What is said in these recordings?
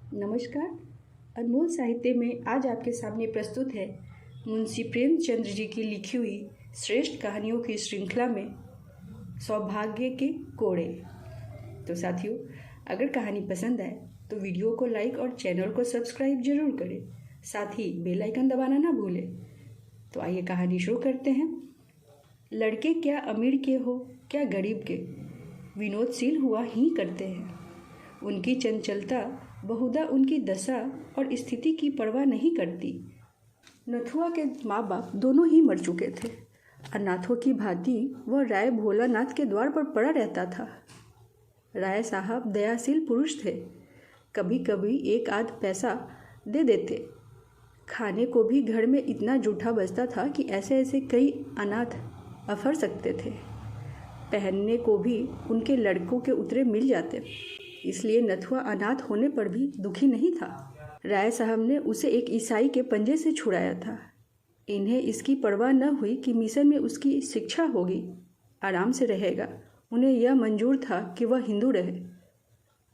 नमस्कार। अनमोल साहित्य में आज आपके सामने प्रस्तुत है मुंशी प्रेमचंद्र जी की लिखी हुई श्रेष्ठ कहानियों की श्रृंखला में सौभाग्य के कोड़े। तो साथियों, अगर कहानी पसंद आए तो वीडियो को लाइक और चैनल को सब्सक्राइब जरूर करें, साथ ही बेल आइकन दबाना ना भूलें। तो आइए कहानी शुरू करते हैं। लड़के क्या अमीर के हो क्या गरीब के, विनोदशील हुआ ही करते हैं। उनकी चंचलता बहुधा उनकी दशा और स्थिति की परवाह नहीं करती। नथुआ के माँ बाप दोनों ही मर चुके थे। अनाथों की भांति वह राय भोलानाथ के द्वार पर पड़ा रहता था। राय साहब दयाशील पुरुष थे, कभी कभी एक आध पैसा दे देते। खाने को भी घर में इतना जूठा बचता था कि ऐसे ऐसे कई अनाथ अफर सकते थे। पहनने को भी उनके लड़कों के उतरे मिल जाते, इसलिए नथुआ अनाथ होने पर भी दुखी नहीं था। राय साहब ने उसे एक ईसाई के पंजे से छुड़ाया था। इन्हें इसकी परवाह न हुई कि मिशन में उसकी शिक्षा होगी, आराम से रहेगा। उन्हें यह मंजूर था कि वह हिंदू रहे।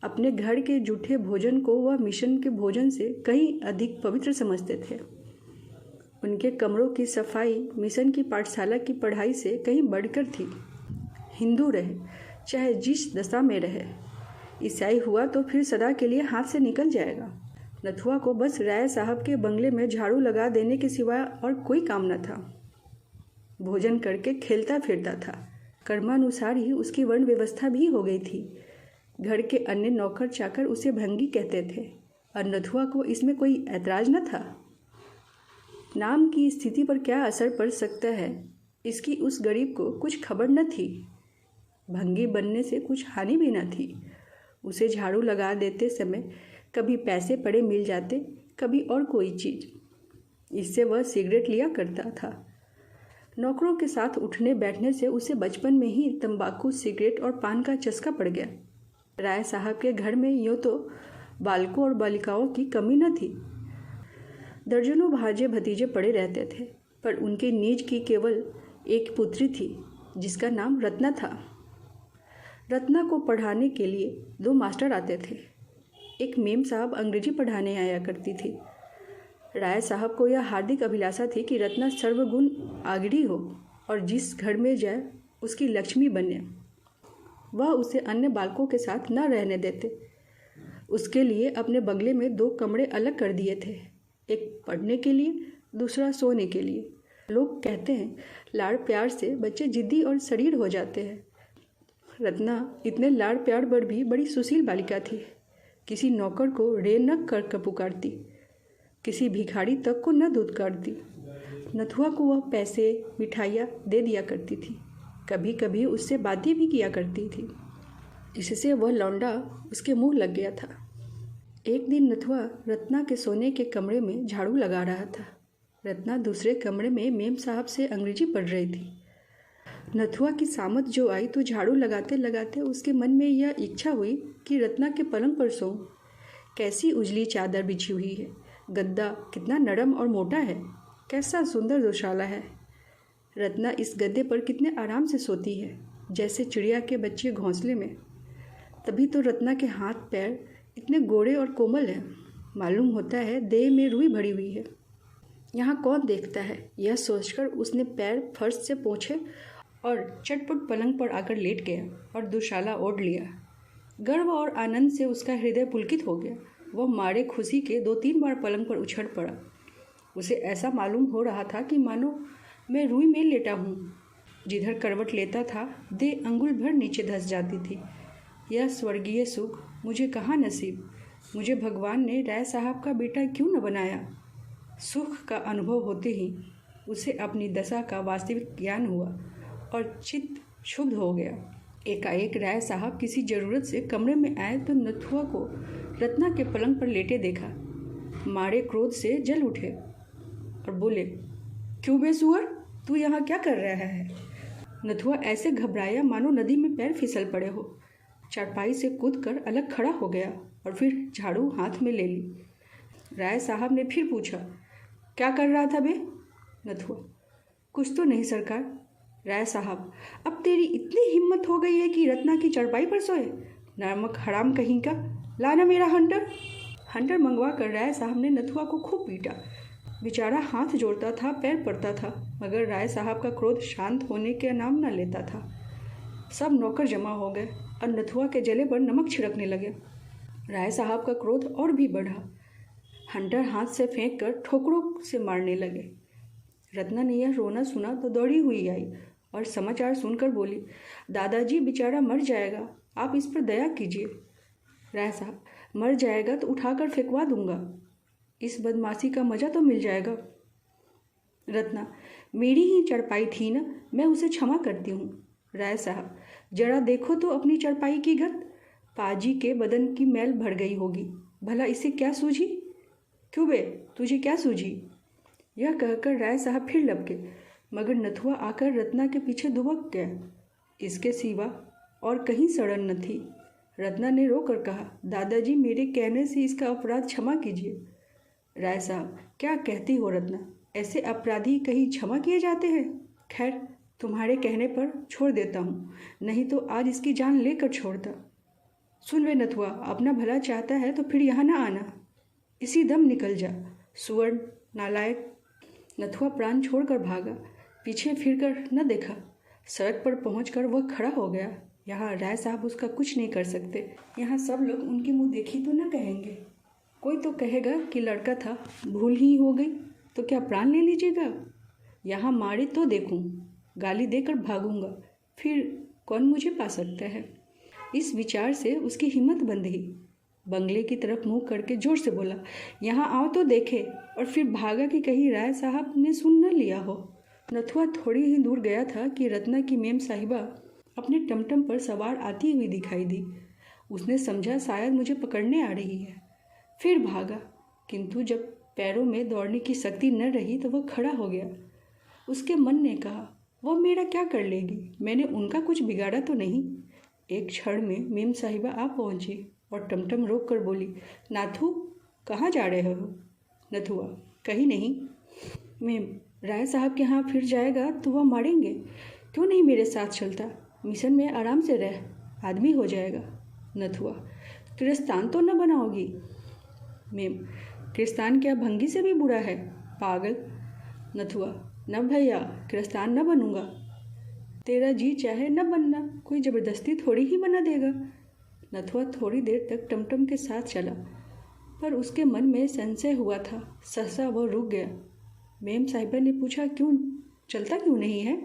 अपने घर के जूठे भोजन को वह मिशन के भोजन से कहीं अधिक पवित्र समझते थे। उनके कमरों की सफाई मिशन की पाठशाला की पढ़ाई से कहीं बढ़कर थी। हिंदू रहे चाहे जिस दशा में रहे, ईसाई हुआ तो फिर सदा के लिए हाथ से निकल जाएगा। नथुआ को बस राय साहब के बंगले में झाड़ू लगा देने के सिवा और कोई काम न था। भोजन करके खेलता फिरता था। कर्मानुसार ही उसकी वर्ण व्यवस्था भी हो गई थी। घर के अन्य नौकर चाकर उसे भंगी कहते थे और नथुआ को इसमें कोई ऐतराज न था। नाम की स्थिति पर क्या असर पड़ सकता है, इसकी उस गरीब को कुछ खबर न थी। भंगी बनने से कुछ हानि भी न थी। उसे झाड़ू लगा देते समय कभी पैसे पड़े मिल जाते, कभी और कोई चीज़। इससे वह सिगरेट लिया करता था। नौकरों के साथ उठने बैठने से उसे बचपन में ही तंबाकू, सिगरेट और पान का चस्का पड़ गया। राय साहब के घर में यूँ तो बालकों और बालिकाओं की कमी न थी। दर्जनों भांजे भतीजे पड़े रहते थे, पर उनके नीज की केवल एक पुत्री थी जिसका नाम रत्ना था। रत्ना को पढ़ाने के लिए 2 मास्टर आते थे। एक मेम साहब अंग्रेजी पढ़ाने आया करती थी। राय साहब को यह हार्दिक अभिलाषा थी कि रत्ना सर्वगुण आगड़ी हो और जिस घर में जाए उसकी लक्ष्मी बने। वह उसे अन्य बालकों के साथ न रहने देते। उसके लिए अपने बंगले में 2 कमरे अलग कर दिए थे, एक पढ़ने के लिए, दूसरा सोने के लिए। लोग कहते हैं लाड़ प्यार से बच्चे जिद्दी और शरीर हो जाते हैं। रत्ना इतने लाड़ प्यार पर भी बड़ी सुशील बालिका थी। किसी नौकर को रे न कर पुकारती, किसी भिखारी तक को न धुतकारती। नथुआ को वह पैसे मिठाइयाँ दे दिया करती थी, कभी कभी उससे बातें भी किया करती थी। इससे वह लौंडा उसके मुंह लग गया था। एक दिन नथुआ रत्ना के सोने के कमरे में झाड़ू लगा रहा था। रत्ना दूसरे कमरे में मेम साहब से अंग्रेजी पढ़ रही थी। नथुआ की सामत जो आई तो झाड़ू लगाते लगाते उसके मन में यह इच्छा हुई कि रत्ना के पलंग पर सोऊं। कैसी उजली चादर बिछी हुई है, गद्दा कितना नरम और मोटा है, कैसा सुंदर दोशाला है। रत्ना इस गद्दे पर कितने आराम से सोती है, जैसे चिड़िया के बच्चे घोंसले में। तभी तो रत्ना के हाथ पैर इतने गोरे और कोमल हैं, मालूम होता है देह में रुई भरी हुई है। यहाँ कौन देखता है, यह सोचकर उसने पैर फर्श से पोंछे और चटपट पलंग पर आकर लेट गया और दुशाला ओढ़ लिया। गर्व और आनंद से उसका हृदय पुलकित हो गया। वह मारे खुशी के 2-3 बार पलंग पर उछल पड़ा। उसे ऐसा मालूम हो रहा था कि मानो मैं रुई में लेटा हूँ। जिधर करवट लेता था देह अंगुल भर नीचे धंस जाती थी। यह स्वर्गीय सुख मुझे कहाँ नसीब। मुझे भगवान ने राय साहब का बेटा क्यों न बनाया। सुख का अनुभव होते ही उसे अपनी दशा का वास्तविक ज्ञान हुआ और चित्त क्षुब्ध हो गया। एकाएक राय साहब किसी जरूरत से कमरे में आए तो नथुआ को रत्ना के पलंग पर लेटे देखा। मारे क्रोध से जल उठे और बोले, क्यों बेसुअर, तू यहाँ क्या कर रहा है। नथुआ ऐसे घबराया मानो नदी में पैर फिसल पड़े हो। चारपाई से कूदकर अलग खड़ा हो गया और फिर झाड़ू हाथ में ले ली। राय साहब ने फिर पूछा, क्या कर रहा था बे। नथुआ, कुछ तो नहीं सरकार। राय साहब, अब तेरी इतनी हिम्मत हो गई है कि रत्ना की चरपाई पर सोए। नमक हराम कहीं का, लाना मेरा हंटर। हंटर मंगवा कर राय साहब ने नथुआ को खूब पीटा। बेचारा हाथ जोड़ता था, पैर पड़ता था, मगर राय साहब का क्रोध शांत होने के नाम न लेता था। सब नौकर जमा हो गए और नथुआ के जले पर नमक छिड़कने लगे। राय साहब का क्रोध और भी बढ़ा। हंटर हाथ से फेंक कर ठोकरों से मारने लगे। रत्ना ने यह रोना सुना तो दौड़ी हुई आई और समाचार सुनकर बोली, दादाजी बेचारा मर जाएगा, आप इस पर दया कीजिए। राय साहब, मर जाएगा तो उठाकर फेंकवा दूंगा, इस बदमाशी का मजा तो मिल जाएगा। रत्ना, मेरी ही चरपाई थी ना, मैं उसे क्षमा करती हूँ। राय साहब, जरा देखो तो अपनी चरपाई की गत, पाजी के बदन की मैल भर गई होगी, भला इसे क्या सूझी? क्यों बे, तुझे क्या सूझी? यह कहकर राय साहब फिर लपके, मगर नथुआ आकर रत्ना के पीछे दुबक गया। इसके सिवा और कहीं सड़न न थी। रत्ना ने रोकर कहा, दादाजी मेरे कहने से इसका अपराध क्षमा कीजिए। राय साहब, क्या कहती हो रत्ना, ऐसे अपराधी कहीं क्षमा किए जाते हैं? खैर, तुम्हारे कहने पर छोड़ देता हूँ, नहीं तो आज इसकी जान लेकर छोड़ता। सुन वे नथुआ, अपना भला चाहता है तो फिर यहाँ ना आना, इसी दम निकल जा, सुवर्ण नालायक। नथुआ प्राण छोड़कर भागा, पीछे फिरकर न देखा। सड़क पर पहुंचकर वह खड़ा हो गया। यहाँ राय साहब उसका कुछ नहीं कर सकते। यहाँ सब लोग उनकी मुंह देखी तो न कहेंगे। कोई तो कहेगा कि लड़का था, भूल ही हो गई, तो क्या प्राण ले लीजिएगा? यहाँ मारे तो देखूं, गाली देकर भागूंगा, फिर कौन मुझे पा सकता है? इस विचार से उसकी हिम्मत बंध गई। बंगले की तरफ मुंह करके जोर से बोला, यहाँ आओ तो देखे, और फिर भागा कि कहीं राय साहब ने सुन न लिया हो। नथुआ थोड़ी ही दूर गया था कि रत्ना की मेम साहिबा अपने टमटम पर सवार आती हुई दिखाई दी। उसने समझा शायद मुझे पकड़ने आ रही है, फिर भागा, किंतु जब पैरों में दौड़ने की शक्ति न रही तो वह खड़ा हो गया। उसके मन ने कहा, वह मेरा क्या कर लेगी, मैंने उनका कुछ बिगाड़ा तो नहीं। एक क्षण में मेम साहिबा आ पहुंची और टमटम रोक कर बोली, नाथू कहाँ जा रहे हो? नथुआ, कहीं नहीं। मेम, राय साहब के यहाँ फिर जाएगा तो वह मारेंगे, क्यों नहीं मेरे साथ चलता, मिशन में आराम से रह, आदमी हो जाएगा। नथुआ, किरस्तान तो न बनाओगी? मेम, किरस्तान क्या भंगी से भी बुरा है, पागल। नथुआ, न भैया, किरस्तान न बनूंगा। तेरा जी चाहे न बनना, कोई ज़बरदस्ती थोड़ी ही बना देगा। नथुआ थोड़ी देर तक टमटम के साथ चला, पर उसके मन में संशय हुआ था। सहसा वह रुक गया। मेम साहिबा ने पूछा, क्यों चलता क्यों नहीं है?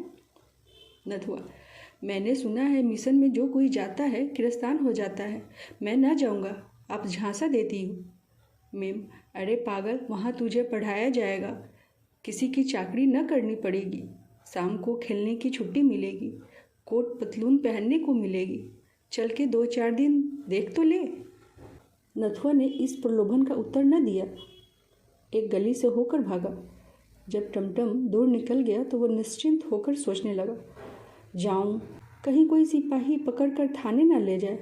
नथुआ, मैंने सुना है मिशन में जो कोई जाता है किरस्तान हो जाता है, मैं न जाऊंगा, आप झांसा देती हो। मेम, अरे पागल, वहाँ तुझे पढ़ाया जाएगा, किसी की चाकरी न करनी पड़ेगी, शाम को खेलने की छुट्टी मिलेगी, कोट पतलून पहनने को मिलेगी, चल के 2-4 दिन देख तो ले। नथुआ ने इस प्रलोभन का उत्तर न दिया, एक गली से होकर भागा। जब टमटम दूर निकल गया तो वह निश्चिंत होकर सोचने लगा, जाऊं, कहीं कोई सिपाही पकड़कर थाने न ले जाए।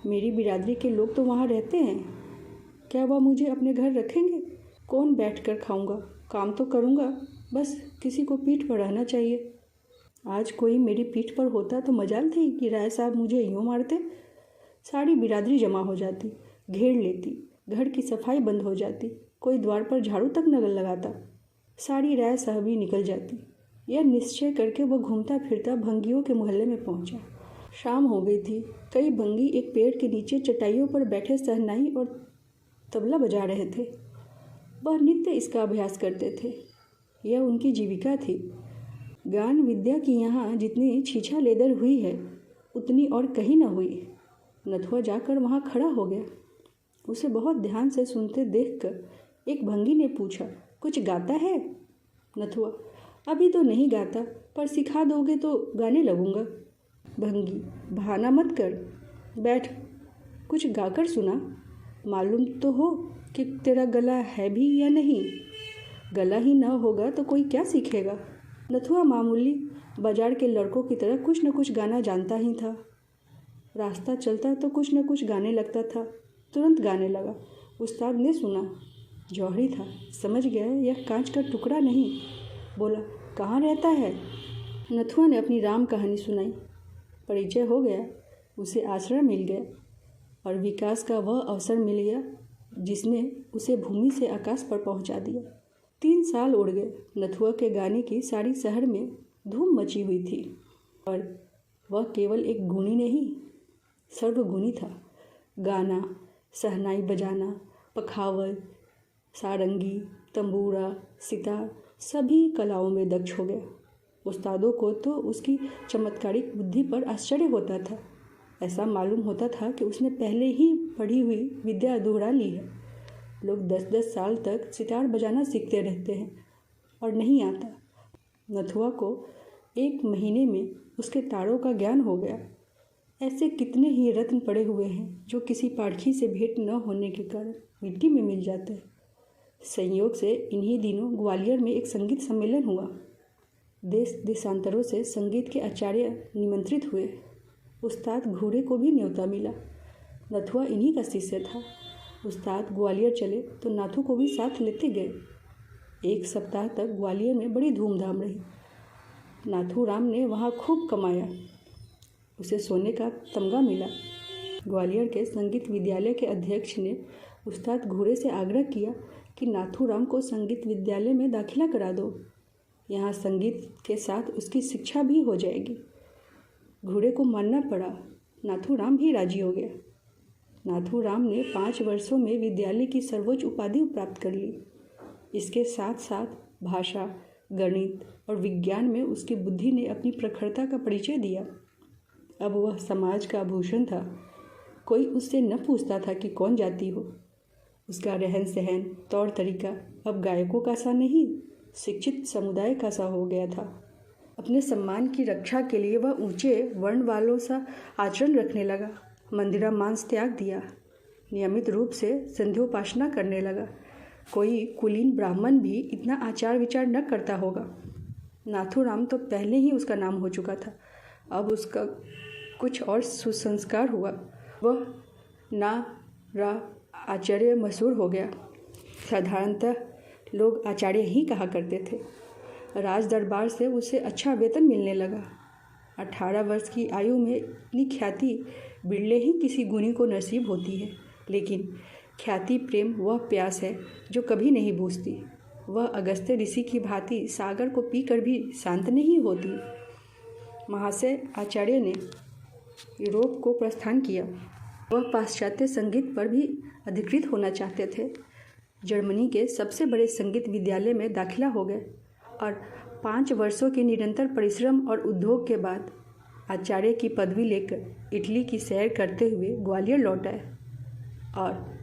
मेरी बिरादरी के लोग तो वहाँ रहते हैं, क्या वह मुझे अपने घर रखेंगे? कौन बैठकर खाऊंगा, काम तो करूंगा, बस किसी को पीठ पर रहना चाहिए। आज कोई मेरी पीठ पर होता तो मजाल थी कि राय साहब मुझे यूँ मारते। सारी बिरादरी जमा हो जाती, घेर लेती, घर की सफाई बंद हो जाती, कोई द्वार पर झाड़ू तक न लगाता, सारी राय साहबी निकल जाती। यह निश्चय करके वह घूमता फिरता भंगियों के मोहल्ले में पहुंचा। शाम हो गई थी। कई भंगी एक पेड़ के नीचे चटाइयों पर बैठे शहनाई और तबला बजा रहे थे। वह नित्य इसका अभ्यास करते थे, यह उनकी जीविका थी। गान विद्या की यहाँ जितनी छीछा लेदर हुई है उतनी और कहीं न हुई। नथुआ जाकर वहाँ खड़ा हो गया। उसे बहुत ध्यान से सुनते देखकर एक भंगी ने पूछा, कुछ गाता है? नथुआ, अभी तो नहीं गाता, पर सिखा दोगे तो गाने लगूंगा। भंगी, बहाना मत कर, बैठ, कुछ गाकर सुना, मालूम तो हो कि तेरा गला है भी या नहीं। गला ही ना होगा तो कोई क्या सीखेगा। नथुआ मामूली बाजार के लड़कों की तरह कुछ न कुछ गाना जानता ही था। रास्ता चलता तो कुछ न कुछ गाने लगता था, तुरंत गाने लगा। उस्ताद ने सुना, जौहरी था, समझ गया यह कांच का टुकड़ा नहीं। बोला, कहाँ रहता है? नथुआ ने अपनी राम कहानी सुनाई। परिचय हो गया, उसे आश्रय मिल गया और विकास का वह अवसर मिल गया जिसने उसे भूमि से आकाश पर पहुंचा दिया। 3 साल उड़ गए। नथुआ के गाने की सारी शहर में धूम मची हुई थी और वह केवल एक गुणी नहीं, सर्वगुणी था। गाना, शहनाई बजाना, पखावज, सारंगी, तंबूरा, सितार, सभी कलाओं में दक्ष हो गया। उस्तादों को तो उसकी चमत्कारिक बुद्धि पर आश्चर्य होता था। ऐसा मालूम होता था कि उसने पहले ही पढ़ी हुई विद्या दोहरा ली है। लोग 10-10 साल तक सितार बजाना सीखते रहते हैं और नहीं आता। नथुआ को 1 महीने में उसके तारों का ज्ञान हो गया। ऐसे कितने ही रत्न पड़े हुए हैं जो किसी पारखी से भेंट न होने के कारण मिट्टी में मिल जाते हैं। संयोग से इन्हीं दिनों ग्वालियर में एक संगीत सम्मेलन हुआ। देश देशांतरों से संगीत के आचार्य निमंत्रित हुए। उस्ताद घोड़े को भी न्योता मिला। नथुआ इन्हीं का शिष्य था। उस्ताद ग्वालियर चले तो नाथू को भी साथ लेते गए। 1 सप्ताह तक ग्वालियर में बड़ी धूमधाम रही। नाथू राम ने वहाँ खूब कमाया। उसे सोने का तमगा मिला। ग्वालियर के संगीत विद्यालय के अध्यक्ष ने उस्ताद घोड़े से आग्रह किया कि नाथू राम को संगीत विद्यालय में दाखिला करा दो। यहाँ संगीत के साथ उसकी शिक्षा भी हो जाएगी। घोड़े को मानना पड़ा। नाथू राम भी राजी हो गया। नाथू राम ने 5 वर्षों में विद्यालय की सर्वोच्च उपाधि प्राप्त कर ली। इसके साथ साथ भाषा, गणित और विज्ञान में उसकी बुद्धि ने अपनी प्रखरता का परिचय दिया। अब वह समाज का आभूषण था। कोई उससे न पूछता था कि कौन जाति हो। उसका रहन सहन, तौर तरीका अब गायकों का सा नहीं, शिक्षित समुदाय का सा हो गया था। अपने सम्मान की रक्षा के लिए वह ऊंचे वर्ण वालों सा आचरण रखने लगा। मंदिरा मांस त्याग दिया। नियमित रूप से संध्योपासना करने लगा। कोई कुलीन ब्राह्मण भी इतना आचार विचार न करता होगा। नाथूराम तो पहले ही उसका नाम हो चुका था। अब उसका कुछ और सुसंस्कार हुआ। वह ना रा आचार्य मशहूर हो गया। साधारणतः लोग आचार्य ही कहा करते थे। राज दरबार से उसे अच्छा वेतन मिलने लगा। 18 वर्ष की आयु में इतनी ख्याति बिरले ही किसी गुणी को नसीब होती है। लेकिन ख्याति प्रेम वह प्यास है जो कभी नहीं बुझती। वह अगस्त्य ऋषि की भांति सागर को पीकर भी शांत नहीं होती। महाशय आचार्य ने यूरोप को प्रस्थान किया। वह पाश्चात्य संगीत पर भी अधिकृत होना चाहते थे। जर्मनी के सबसे बड़े संगीत विद्यालय में दाखिला हो गए और 5 वर्षों के निरंतर परिश्रम और उद्योग के बाद आचार्य की पदवी लेकर इटली की सैर करते हुए ग्वालियर लौट आए। और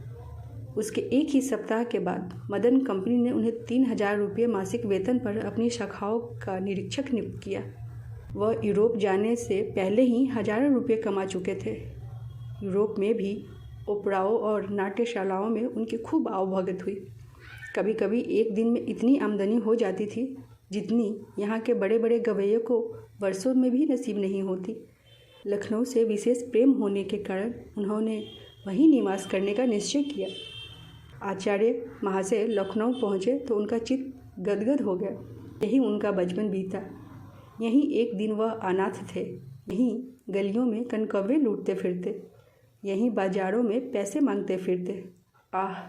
उसके एक ही सप्ताह के बाद मदन कंपनी ने उन्हें 3000 रुपये मासिक वेतन पर अपनी शाखाओं का निरीक्षक नियुक्त किया। वह यूरोप जाने से पहले ही हजारों रुपये कमा चुके थे। यूरोप में भी ओपराओं और नाट्यशालाओं में उनकी खूब आवभगत हुई। कभी कभी एक दिन में इतनी आमदनी हो जाती थी जितनी यहाँ के बड़े बड़े गवैयों को वर्षों में भी नसीब नहीं होती। लखनऊ से विशेष प्रेम होने के कारण उन्होंने वहीं निवास करने का निश्चय किया। आचार्य महाशय लखनऊ पहुँचे तो उनका चित्त गदगद हो गया। यही उनका बचपन बीता। यहीं एक दिन वह अनाथ थे। यहीं गलियों में कनकव्वे लूटते फिरते, यहीं बाजारों में पैसे मांगते फिरते। आह,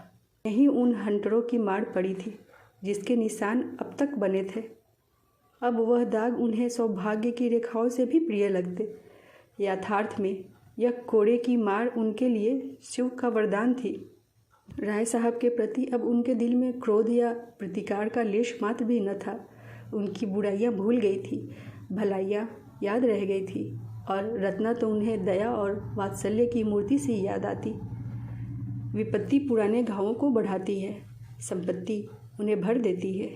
यहीं उन हंटरों की मार पड़ी थी जिसके निशान अब तक बने थे। अब वह दाग उन्हें सौभाग्य की रेखाओं से भी प्रिय लगते। यथार्थ में यह कोड़े की मार उनके लिए शिव का वरदान थी। राय साहब के प्रति अब उनके दिल में क्रोध या प्रतिकार का लेश मात्र भी न था। उनकी बुराइयां भूल गई थी, भलाइयाँ याद रह गई थी और रत्ना तो उन्हें दया और वात्सल्य की मूर्ति से याद आती। विपत्ति पुराने घावों को बढ़ाती है, संपत्ति उन्हें भर देती है।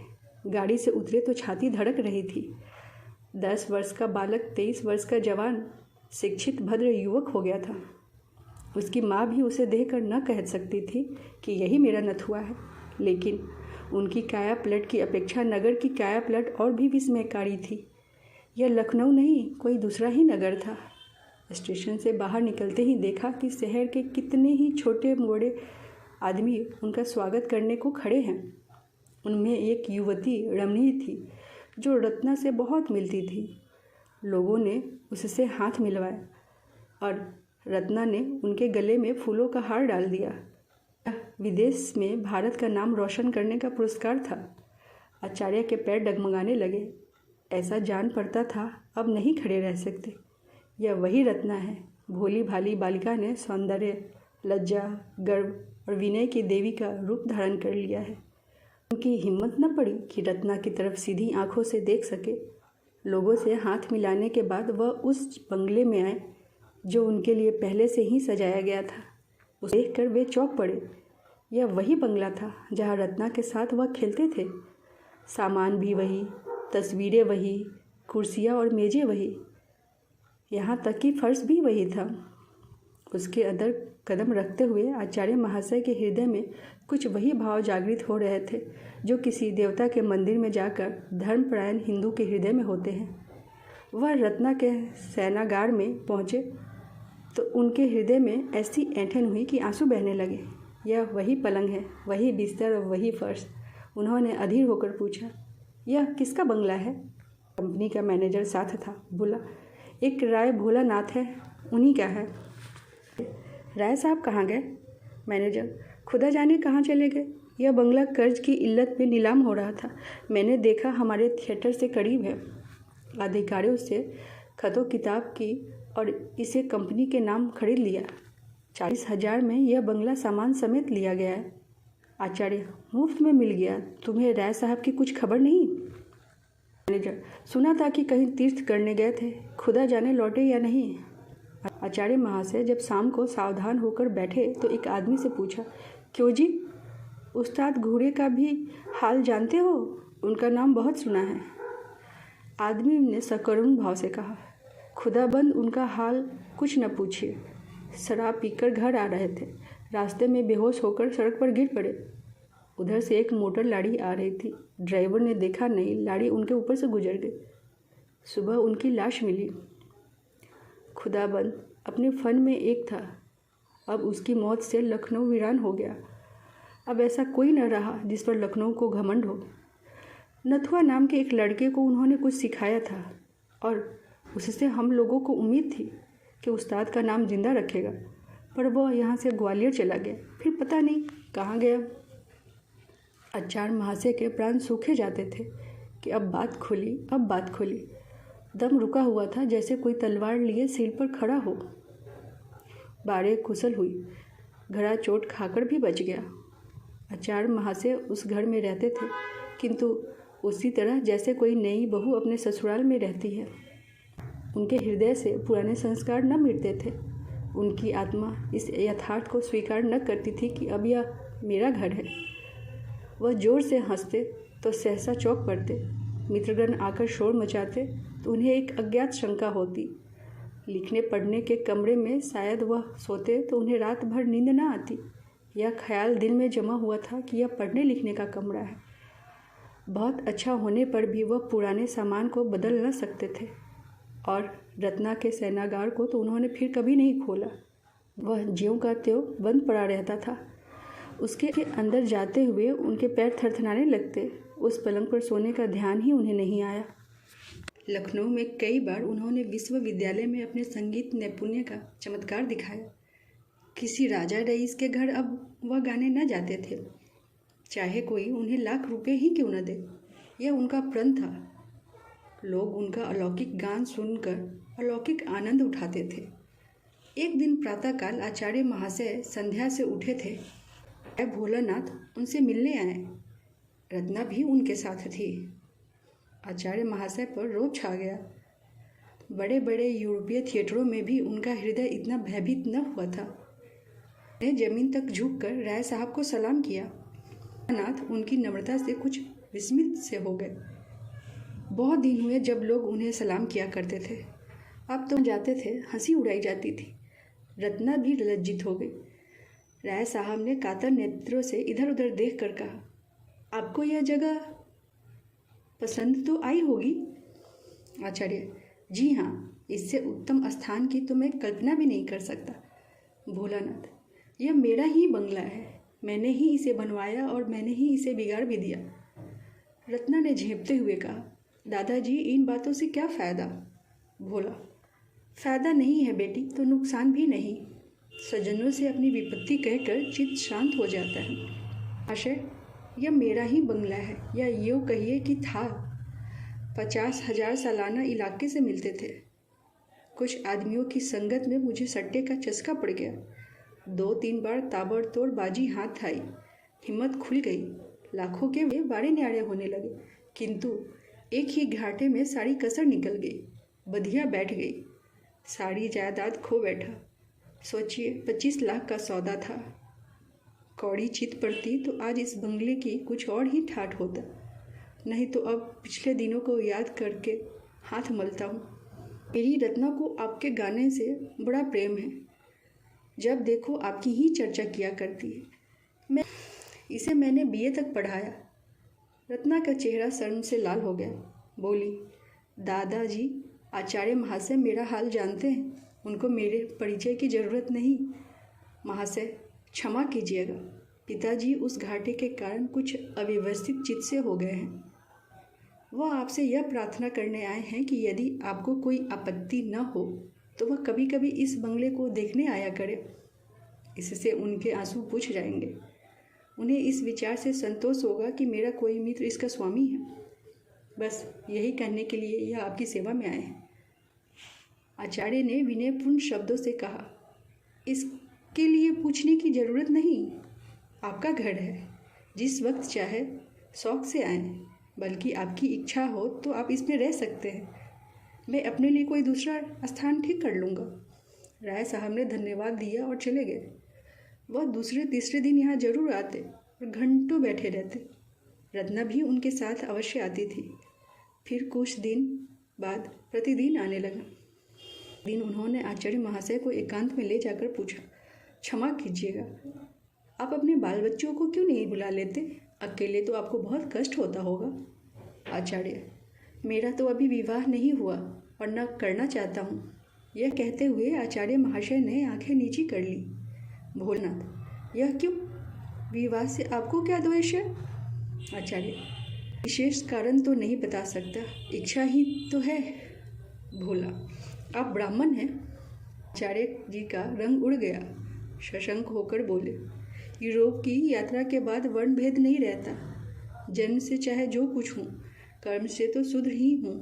गाड़ी से उतरे तो छाती धड़क रही थी। 10 वर्ष का बालक 23 वर्ष का जवान शिक्षित भद्र युवक हो गया था। उसकी माँ भी उसे देखकर न कह सकती थी कि यही मेरा नथुआ है। लेकिन उनकी काया पलट की अपेक्षा नगर की काया पलट और भी विस्मयकारी थी। यह लखनऊ नहीं, कोई दूसरा ही नगर था। स्टेशन से बाहर निकलते ही देखा कि शहर के कितने ही छोटे बड़े आदमी उनका स्वागत करने को खड़े हैं। उनमें एक युवती रमणी थी जो रत्ना से बहुत मिलती थी। लोगों ने उससे हाथ मिलवाया और रत्ना ने उनके गले में फूलों का हार डाल दिया। विदेश में भारत का नाम रोशन करने का पुरस्कार था। आचार्य के पैर डगमगाने लगे। ऐसा जान पड़ता था अब नहीं खड़े रह सकते। यह वही रत्ना है। भोली भाली बालिका ने सौंदर्य, लज्जा, गर्व और विनय की देवी का रूप धारण कर लिया है। उनकी हिम्मत न पड़ी कि रत्ना की तरफ सीधी आंखों से देख सके। लोगों से हाथ मिलाने के बाद वह उस बंगले में आए जो उनके लिए पहले से ही सजाया गया था। उसे देखकर वे चौंक पड़े। यह वही बंगला था जहाँ रत्ना के साथ वह खेलते थे। सामान भी वही, तस्वीरें वही, कुर्सियाँ और मेज़ें वही, यहाँ तक कि फर्श भी वही था। उसके अंदर कदम रखते हुए आचार्य महाशय के हृदय में कुछ वही भाव जागृत हो रहे थे जो किसी देवता के मंदिर में जाकर धर्मपरायण हिंदू के हृदय में होते हैं। वह रत्ना के शयनागार में पहुँचे तो उनके हृदय में ऐसी ऐंठन हुई कि आंसू बहने लगे। यह वही पलंग है, वही बिस्तर और वही फर्श। उन्होंने अधीर होकर पूछा, यह किसका बंगला है? कंपनी का मैनेजर साथ था। बोला, एक राय भोलानाथ है, उन्हीं का है। राय साहब कहाँ गए? मैनेजर, खुदा जाने कहाँ चले गए। यह बंगला कर्ज की इल्लत में नीलाम हो रहा था। मैंने देखा हमारे थिएटर से करीब है। अधिकारियों से खतो किताब की और इसे कंपनी के नाम खरीद लिया। 40,000 में यह बंगला सामान समेत लिया गया है। आचार्य, मुफ्त में मिल गया? तुम्हें राय साहब की कुछ खबर नहीं? मैनेजर, सुना था कि कहीं तीर्थ करने गए थे, खुदा जाने लौटे या नहीं। आचार्य महाशय जब शाम को सावधान होकर बैठे तो एक आदमी से पूछा, क्यों जी, उस्ताद घूरे का भी हाल जानते हो? उनका नाम बहुत सुना है। आदमी ने सकरुण भाव से कहा, खुदाबंद उनका हाल कुछ न पूछिए। शराब पीकर घर आ रहे थे, रास्ते में बेहोश होकर सड़क पर गिर पड़े। उधर से एक मोटर लाड़ी आ रही थी, ड्राइवर ने देखा नहीं, लाड़ी उनके ऊपर से गुजर गई। सुबह उनकी लाश मिली। खुदाबंद अपने फन में एक था, अब उसकी मौत से लखनऊ वीरान हो गया। अब ऐसा कोई न रहा जिस पर लखनऊ को घमंड हो। नथुआ नाम के एक लड़के को उन्होंने कुछ सिखाया था और उससे हम लोगों को उम्मीद थी कि उस्ताद का नाम जिंदा रखेगा, पर वह यहाँ से ग्वालियर चला गया, फिर पता नहीं कहाँ गया। आचार्य महाशय के प्राण सूखे जाते थे कि अब बात खुली। दम रुका हुआ था जैसे कोई तलवार लिए सिर पर खड़ा हो। बारे कुशल हुई, घड़ा चोट खाकर भी बच गया। आचार्य महाशय उस घर में रहते थे, किंतु उसी तरह जैसे कोई नई बहू अपने ससुराल में रहती है। उनके हृदय से पुराने संस्कार न मिटते थे। उनकी आत्मा इस यथार्थ को स्वीकार न करती थी कि अब यह मेरा घर है। वह जोर से हंसते तो सहसा चौंक पड़ते। मित्रगण आकर शोर मचाते तो उन्हें एक अज्ञात शंका होती। लिखने पढ़ने के कमरे में शायद वह सोते तो उन्हें रात भर नींद न आती। यह ख्याल दिल में जमा हुआ था कि यह पढ़ने लिखने का कमरा है। बहुत अच्छा होने पर भी वह पुराने सामान को बदल न सकते थे और रत्ना के शयनागार को तो उन्होंने फिर कभी नहीं खोला। वह ज्यों का त्यों बंद पड़ा रहता था। उसके अंदर जाते हुए उनके पैर थरथराने लगते। उस पलंग पर सोने का ध्यान ही उन्हें नहीं आया। लखनऊ में कई बार उन्होंने विश्वविद्यालय में अपने संगीत नैपुण्य का चमत्कार दिखाया। किसी राजा रईस के घर अब वह गाने न जाते थे, चाहे कोई उन्हें लाख रुपए ही क्यों न दे। यह उनका प्रण था। लोग उनका अलौकिक गान सुनकर अलौकिक आनंद उठाते थे। एक दिन प्रातःकाल आचार्य महाशय संध्या से उठे थे। भोलानाथ उनसे मिलने आए। रत्ना भी उनके साथ थी। आचार्य महाशय पर रोब छा गया। बड़े बड़े यूरोपीय थिएटरों में भी उनका हृदय इतना भयभीत न हुआ था। उन्हें जमीन तक झुककर राय साहब को सलाम किया। भोलानाथ उनकी नम्रता से कुछ विस्मित से हो गए। बहुत दिन हुए जब लोग उन्हें सलाम किया करते थे, अब तो जाते थे हंसी उड़ाई जाती थी। रत्ना भी लज्जित हो गई। राय साहब ने कातर नेत्रों से इधर उधर देख कर कहा, आपको यह जगह पसंद तो आई होगी? आचार्य, जी हाँ, इससे उत्तम स्थान की तो मैं कल्पना भी नहीं कर सकता। भोलानाथ, यह मेरा ही बंगला है, मैंने ही इसे बनवाया और मैंने ही इसे बिगाड़ भी दिया। रत्ना ने झेंपते हुए कहा, दादाजी इन बातों से क्या फ़ायदा? भोला, फ़ायदा नहीं है बेटी तो नुकसान भी नहीं। सज्जनों से अपनी विपत्ति कहकर चित्त शांत हो जाता है। आशय, यह मेरा ही बंगला है, या यूँ कहिए कि था। 50,000 सालाना इलाके से मिलते थे। कुछ आदमियों की संगत में मुझे सट्टे का चस्का पड़ गया। 2-3 बार ताबड़तोड़ बाजी हाथ आई, हिम्मत खुल गई, लाखों के बारे न्यारे होने लगे, किंतु एक ही घाटे में सारी कसर निकल गई, बधिया बैठ गई, सारी जायदाद खो बैठा। सोचिए, 25 लाख का सौदा था। कौड़ी चित पड़ती तो आज इस बंगले की कुछ और ही ठाठ होता, नहीं तो अब पिछले दिनों को याद करके हाथ मलता हूँ। मेरी रत्ना को आपके गाने से बड़ा प्रेम है, जब देखो आपकी ही चर्चा किया करती है। इसे मैंने BA तक पढ़ाया। रत्ना का चेहरा शर्म से लाल हो गया। बोली, दादाजी, आचार्य महाशय मेरा हाल जानते हैं, उनको मेरे परिचय की ज़रूरत नहीं। महाशय क्षमा कीजिएगा, पिताजी उस घाटे के कारण कुछ अव्यवस्थित चित्त से हो गए हैं। वह आपसे यह प्रार्थना करने आए हैं कि यदि आपको कोई आपत्ति न हो तो वह कभी कभी इस बंगले को देखने आया करे। इससे उनके आंसू बुझ जाएंगे। उन्हें इस विचार से संतोष होगा कि मेरा कोई मित्र इसका स्वामी है। बस यही कहने के लिए यह आपकी सेवा में आए हैं। आचार्य ने विनयपूर्ण शब्दों से कहा, इसके लिए पूछने की ज़रूरत नहीं, आपका घर है, जिस वक्त चाहे शौक से आएँ, बल्कि आपकी इच्छा हो तो आप इसमें रह सकते हैं। मैं अपने लिए कोई दूसरा स्थान ठीक कर लूँगा। राय साहब ने धन्यवाद दिया और चले गए। वह दूसरे तीसरे दिन यहाँ जरूर आते और घंटों बैठे रहते। रत्ना भी उनके साथ अवश्य आती थी। फिर कुछ दिन बाद प्रतिदिन आने लगा। दिन उन्होंने आचार्य महाशय को एकांत में ले जाकर पूछा, क्षमा कीजिएगा, आप अपने बाल बच्चों को क्यों नहीं बुला लेते? अकेले तो आपको बहुत कष्ट होता होगा। आचार्य, मेरा तो अभी विवाह नहीं हुआ और न करना चाहता हूँ। यह कहते हुए आचार्य महाशय ने आंखें नीची कर ली। भोलानाथ, यह क्यों? विवाह से आपको क्या द्वेष है? आचार्य, विशेष कारण तो नहीं बता सकता, इच्छा ही तो है। भोला, आप ब्राह्मण हैं? आचार्य जी का रंग उड़ गया, सशंक होकर बोले, यूरोप की यात्रा के बाद वर्ण भेद नहीं रहता। जन्म से चाहे जो कुछ हूँ, कर्म से तो शूद्र ही हूँ।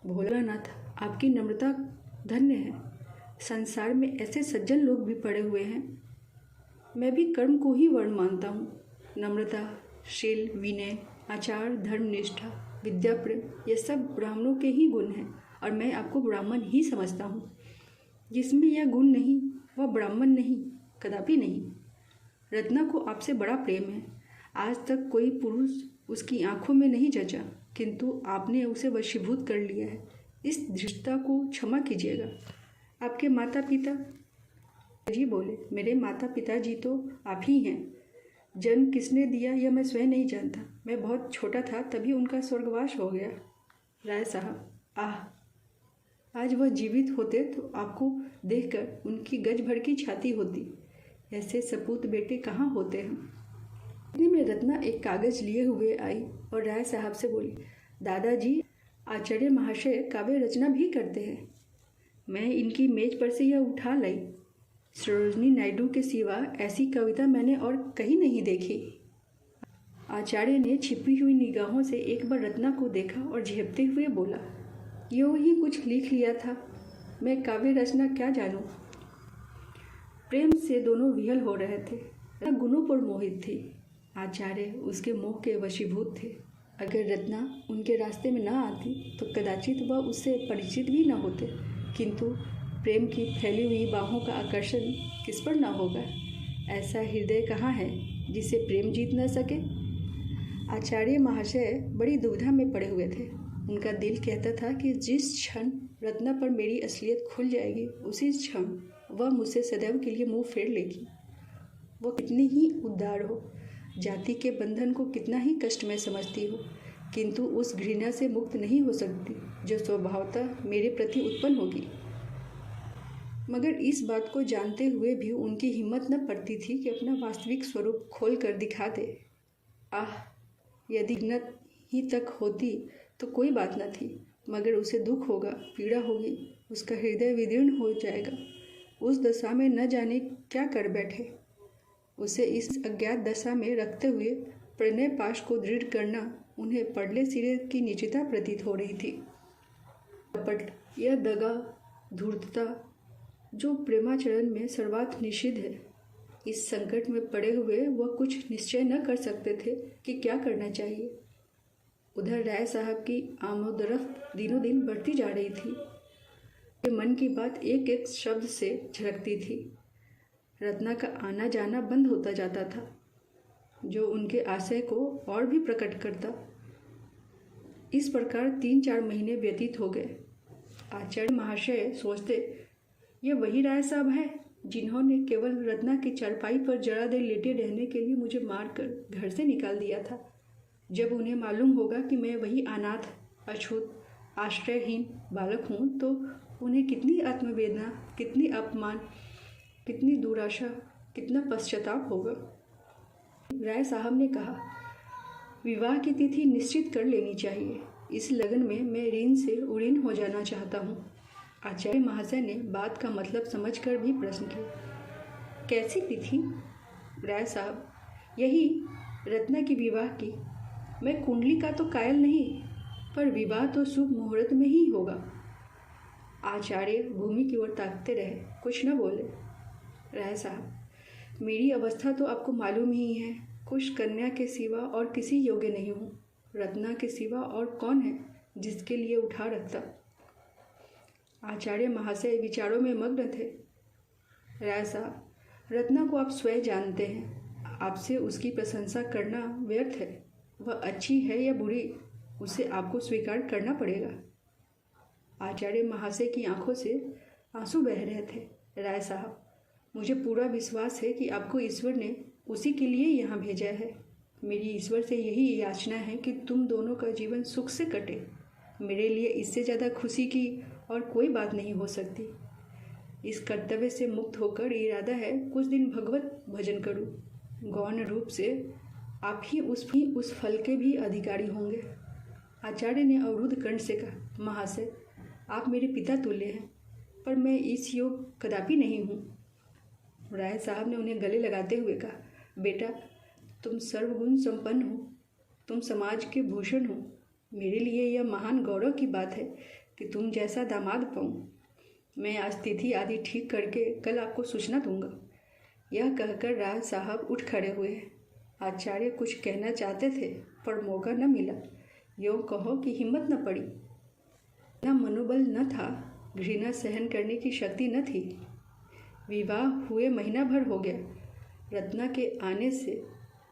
भोलानाथ, आपकी नम्रता धन्य है। संसार में ऐसे सज्जन लोग भी पड़े हुए हैं। मैं भी कर्म को ही वर्ण मानता हूँ। नम्रता, शील, विनय, आचार, धर्मनिष्ठा, विद्या, प्रेम, ये सब ब्राह्मणों के ही गुण हैं और मैं आपको ब्राह्मण ही समझता हूँ। जिसमें यह गुण नहीं वह ब्राह्मण नहीं, कदापि नहीं। रत्ना को आपसे बड़ा प्रेम है। आज तक कोई पुरुष उसकी आंखों में नहीं जचा, किंतु आपने उसे वशीभूत कर लिया है। इस धृष्टता को क्षमा कीजिएगा। आपके माता पिता? जी बोले, मेरे माता पिता जी तो आप ही हैं। जन्म किसने दिया यह मैं स्वयं नहीं जानता। मैं बहुत छोटा था तभी उनका स्वर्गवास हो गया। राय साहब, आज वह जीवित होते तो आपको देखकर उनकी गज भर की छाती होती। ऐसे सपूत बेटे कहाँ होते हैं। इतने में रत्ना एक कागज लिए हुए आई और राय साहब से बोली, दादाजी, आचार्य महाशय काव्य रचना भी करते हैं। मैं इनकी मेज पर से यह उठा लाई। सरोजनी नायडू के सिवा ऐसी कविता मैंने और कहीं नहीं देखी। आचार्य ने छिपी हुई निगाहों से एक बार रत्ना को देखा और झेपते हुए बोला, यूँ ही कुछ लिख लिया था, मैं काव्य रचना क्या जानूँ। प्रेम से दोनों विहल हो रहे थे। रत्ना गुणों पर मोहित थी, आचार्य उसके मोह के वशीभूत थे। अगर रत्ना उनके रास्ते में न आती तो कदाचित वह उससे परिचित भी न होते, किंतु प्रेम की फैली हुई बाहों का आकर्षण किस पर न होगा। ऐसा हृदय कहाँ है जिसे प्रेम जीत न सके। आचार्य महाशय बड़ी दुविधा में पड़े हुए थे। उनका दिल कहता था कि जिस क्षण रत्ना पर मेरी असलियत खुल जाएगी उसी क्षण वह मुझसे सदैव के लिए मुंह फेर लेगी। वह कितनी ही उदार हो, जाति के बंधन को कितना ही कष्ट में समझती हो, किंतु उस घृणा से मुक्त नहीं हो सकती जो स्वभावतः मेरे प्रति उत्पन्न होगी। मगर इस बात को जानते हुए भी उनकी हिम्मत न पड़ती थी कि अपना वास्तविक स्वरूप खोल कर दिखा दे। यदि घृणा ही तक होती तो कोई बात न थी, मगर उसे दुख होगा, पीड़ा होगी, उसका हृदय विदीर्ण हो जाएगा। उस दशा में न जाने क्या कर बैठे। उसे इस अज्ञात दशा में रखते हुए प्रणय पाश को दृढ़ करना उन्हें पड़ले सिरे की निश्चिता प्रतीत हो रही थी। कपट, यह दगा, धूर्तता जो प्रेमाचरण में सर्वात निषिद्ध है, इस संकट में पड़े हुए वह कुछ निश्चय न कर सकते थे कि क्या करना चाहिए। उधर राय साहब की आमोदरफ्त दिनों दिन बढ़ती जा रही थी। मन की बात एक एक शब्द से झलकती थी। रत्ना का आना जाना बंद होता जाता था, जो उनके आशय को और भी प्रकट करता। इस प्रकार 3-4 महीने व्यतीत हो गए। आचार्य महाशय सोचते, ये वही राय साहब है जिन्होंने केवल रत्ना की चारपाई पर जरा देर लेटे रहने के लिए मुझे मारकर घर से निकाल दिया था। जब उन्हें मालूम होगा कि मैं वही अनाथ, अछूत, आश्रयहीन बालक हूँ, तो उन्हें कितनी आत्मवेदना, कितनी अपमान, कितनी दुराशा, कितना पश्चाताप होगा। राय साहब ने कहा, विवाह की तिथि निश्चित कर लेनी चाहिए। इस लगन में मैं ऋण से उड़ीन हो जाना चाहता हूँ। आचार्य महाशय ने बात का मतलब समझकर भी प्रश्न किया, कैसी तिथि? राय साहब, यही रत्ना की विवाह की। मैं कुंडली का तो कायल नहीं, पर विवाह तो शुभ मुहूर्त में ही होगा। आचार्य भूमि की ओर ताकते रहे, कुछ न बोले। राय साहब, मेरी अवस्था तो आपको मालूम ही है। कुछ कन्या के सिवा और किसी योग्य नहीं हूँ। रत्ना के सिवा और कौन है जिसके लिए उठा रखता। आचार्य महाशय विचारों में मग्न थे। राय साहब, रत्ना को आप स्वयं जानते हैं। आपसे उसकी प्रशंसा करना व्यर्थ है। वह अच्छी है या बुरी, उसे आपको स्वीकार करना पड़ेगा। आचार्य महाशय की आंखों से आंसू बह रहे थे। राय साहब, मुझे पूरा विश्वास है कि आपको ईश्वर ने उसी के लिए यहाँ भेजा है। मेरी ईश्वर से यही याचना है कि तुम दोनों का जीवन सुख से कटे। मेरे लिए इससे ज़्यादा खुशी की और कोई बात नहीं हो सकती। इस कर्तव्य से मुक्त होकर इरादा है कुछ दिन भगवत भजन करूं। गौण रूप से आप ही उस फल के भी अधिकारी होंगे। आचार्य ने अवरुद्ध कंठ से कहा, महाशय, आप मेरे पिता तुल्य हैं, पर मैं इस योग कदापि नहीं हूँ। राय साहब ने उन्हें गले लगाते हुए कहा, बेटा, तुम सर्वगुण संपन्न हो, तुम समाज के भूषण हो। मेरे लिए यह महान गौरव की बात है कि तुम जैसा दामाद पाऊँ। मैं आज तिथि आदि ठीक करके कल आपको सूचना दूंगा। यह कहकर राय साहब उठ खड़े हुए। आचार्य कुछ कहना चाहते थे, पर मौका न मिला। यूँ कहो कि हिम्मत न पड़ी। न मनोबल न था, घृणा सहन करने की शक्ति न थी। विवाह हुए महीना भर हो गया। रत्ना के आने से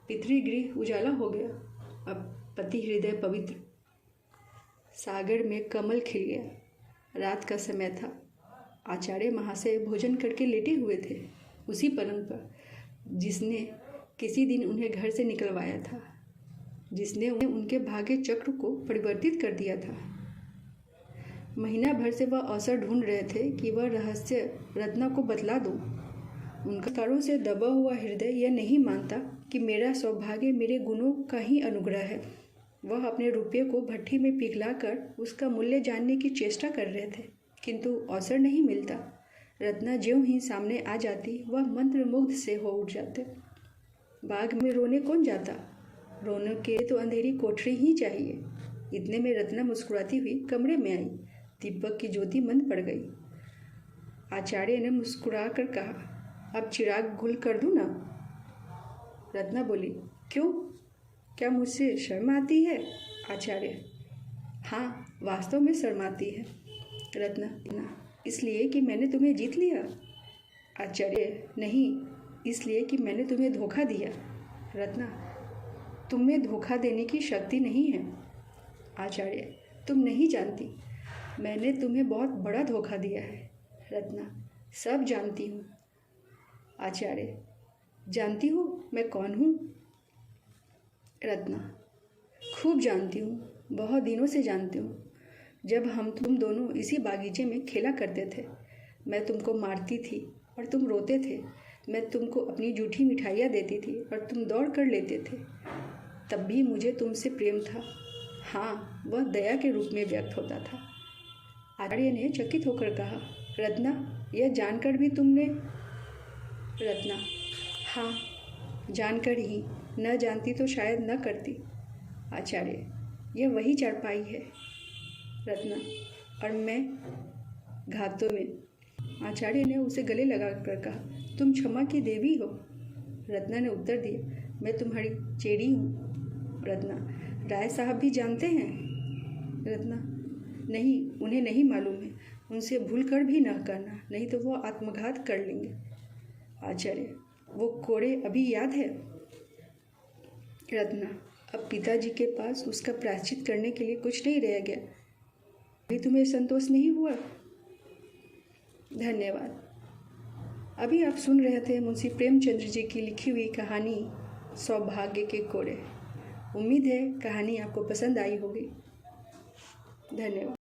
पितृगृह उजाला हो गया। अब पति हृदय पवित्र। सागर में कमल खिल गया। रात का समय था। आचार्य महाशय भोजन करके लेटे हुए थे, उसी पलंग पर जिसने किसी दिन उन्हें घर से निकलवाया था, जिसने उनके भाग्य चक्र को परिवर्तित कर दिया था। महीना भर से वह अवसर ढूंढ रहे थे कि वह रहस्य रत्ना को बतला दूं। उनका तारों से दबा हुआ हृदय यह नहीं मानता कि मेरा सौभाग्य मेरे गुणों का ही अनुग्रह है। वह अपने रुपये को भट्ठी में पिघलाकर उसका मूल्य जानने की चेष्टा कर रहे थे, किंतु अवसर नहीं मिलता। रत्ना ज्यों ही सामने आ जाती, वह मंत्रमुग्ध से हो उठ जाते। बाग में रोने कौन जाता? रोने के तो अंधेरी कोठरी ही चाहिए। इतने में रत्ना मुस्कुराती हुई कमरे में आई। दीपक की ज्योति मंद पड़ गई। आचार्य ने मुस्कुराकर कहा, अब चिराग गुल कर दूं ना? रत्ना बोली, क्यों? क्या मुझसे शर्म आती है? आचार्य, हाँ, वास्तव में शर्म आती है। रत्ना, इसलिए कि मैंने तुम्हें जीत लिया? आचार्य, नहीं, इसलिए कि मैंने तुम्हें धोखा दिया। रत्ना, तुम्हें धोखा देने की शक्ति नहीं है। आचार्य, तुम नहीं जानती, मैंने तुम्हें बहुत बड़ा धोखा दिया है। रत्ना, सब जानती हूँ। आचार्य, जानती हो मैं कौन हूँ? रत्ना, खूब जानती हूँ, बहुत दिनों से जानती हूँ। जब तुम दोनों इसी बागीचे में खेला करते थे, मैं तुमको मारती थी और तुम रोते थे। मैं तुमको अपनी जूठी मिठाइयाँ देती थी और तुम दौड़ कर लेते थे। तब भी मुझे तुमसे प्रेम था। हाँ, वह दया के रूप में व्यक्त होता था। आचार्य ने चकित होकर कहा, रत्ना, यह जानकर भी तुमने? रत्ना, हाँ, जानकर ही। न जानती तो शायद न करती। आचार्य, यह वही चारपाई है। रत्ना, और मैं घातों में। आचार्य ने उसे गले लगाकर कहा, तुम क्षमा की देवी हो। रत्ना ने उत्तर दिया, मैं तुम्हारी चेड़ी हूँ। रत्ना, राय साहब भी जानते हैं? रत्ना, नहीं, उन्हें नहीं मालूम है। उनसे भूल कर भी न कहना, नहीं तो वो आत्मघात कर लेंगे। आचार्य, वो कोड़े अभी याद है? रत्ना, अब पिताजी के पास उसका प्रायश्चित करने के लिए कुछ नहीं रह गया। अभी तुम्हें संतोष नहीं हुआ? धन्यवाद। अभी आप सुन रहे थे मुंशी प्रेमचंद्र जी की लिखी हुई कहानी सौभाग्य के कोड़े। उम्मीद है कहानी आपको पसंद आई होगी। धन्यवाद।